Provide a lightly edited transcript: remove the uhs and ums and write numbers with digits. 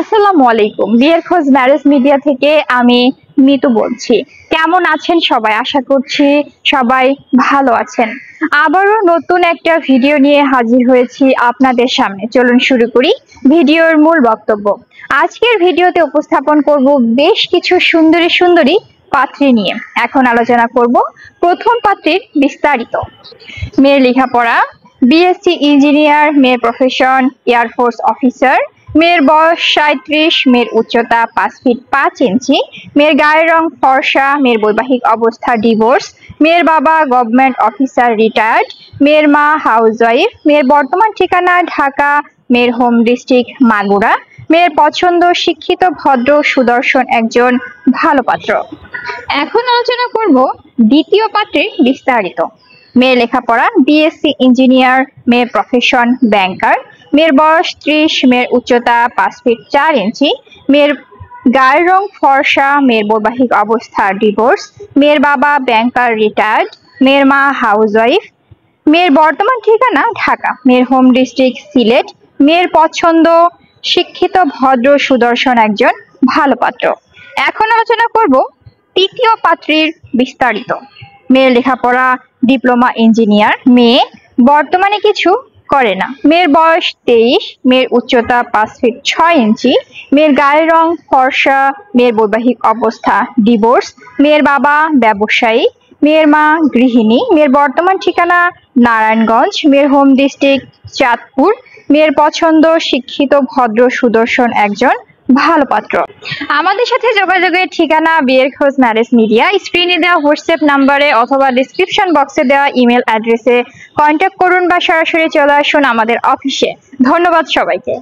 আসসালামু আলাইকুম। বিয়ের খোঁজ ম্যারেজ মিডিয়া থেকে আমি মিতু বলছি। কেমন আছেন সবাই? আশা করছি সবাই ভালো আছেন। আবারও নতুন একটা ভিডিও নিয়ে হাজির হয়েছি আপনাদের সামনে। চলুন শুরু করি ভিডিওর মূল বক্তব্য। আজকের ভিডিওতে উপস্থাপন করব বেশ কিছু সুন্দরী সুন্দরী পাত্রী নিয়ে। এখন আলোচনা করব প্রথম পাত্রীর বিস্তারিত। মেয়ের লেখাপড়া বিএসসি ইঞ্জিনিয়ার, মেয়ের প্রফেশন এয়ারফোর্স অফিসার, মেয়ের বয়স 37, মেয়ের উচ্চতা 5 ফিট 5 ইঞ্চি, মেয়ের গায়ের রং ফর্সা, মেয়ের বৈবাহিক অবস্থা ডিভোর্স, মেয়ের বাবা গভর্নমেন্ট অফিসার রিটায়ার্ড, মেয়ের মা হাউসওয়াইফ, মেয়ের বর্তমান ঠিকানা ঢাকা, মেয়ের হোম ডিস্ট্রিক্ট মাগুরা, মেয়ের পছন্দ শিক্ষিত ভদ্র সুদর্শন একজন ভালো পাত্র। এখন আলোচনা করব দ্বিতীয় পাত্রের বিস্তারিত। মেয়ের লেখাপড়া বিএসসি ইঞ্জিনিয়ার, মেয়ের প্রফেশন ব্যাংকার, মেয়ের বয়স 30, মেয়ের উচ্চতা 5 ফিট 4 ইঞ্চি, মেয়ের গায়ের রং ফর্সা, মেয়ের বৈবাহিক অবস্থা ডিভোর্স, মেয়ের বাবা ব্যাংকার রিটায়ার্ড, মেয়ের মা হাউসওয়াইফ, মেয়ের বর্তমান ঠিকানা ঢাকা, মেয়ের হোম ডিস্ট্রিক্ট সিলেট, মেয়ের পছন্দ শিক্ষিত ভদ্র সুদর্শন একজন ভালো পাত্র। এখন আলোচনা করব তৃতীয় পাত্রীর বিস্তারিত। মেয়ের লেখাপড়া ডিপ্লোমা ইঞ্জিনিয়ার, মেয়ে বর্তমানে কিছু করে না, মেয়ের বয়স 23, মেয়ের উচ্চতা 5 ফিট 6 ইঞ্চি, মেয়ের গায়ের রং ফর্সা, মেয়ের বৈবাহিক অবস্থা ডিভোর্স, মেয়ের বাবা ব্যবসায়ী, মেয়ের মা গৃহিণী, মেয়ের বর্তমান ঠিকানা নারায়ণগঞ্জ, মেয়ের হোম ডিস্ট্রিক্ট চাঁদপুর, মেয়ের পছন্দ শিক্ষিত ভদ্র সুদর্শন একজন ভালো পাত্র। আমাদের সাথে যোগাযোগের ঠিকানা বিয়ের খোঁজ ম্যারেজ মিডিয়া। স্ক্রিনে দেওয়া হোয়াটসঅ্যাপ নাম্বারে অথবা ডিসক্রিপশন বক্সে দেওয়া ইমেল অ্যাড্রেসে কন্ট্যাক্ট করুন বা সরাসরি চলে আসুন আমাদের অফিসে। ধন্যবাদ সবাইকে।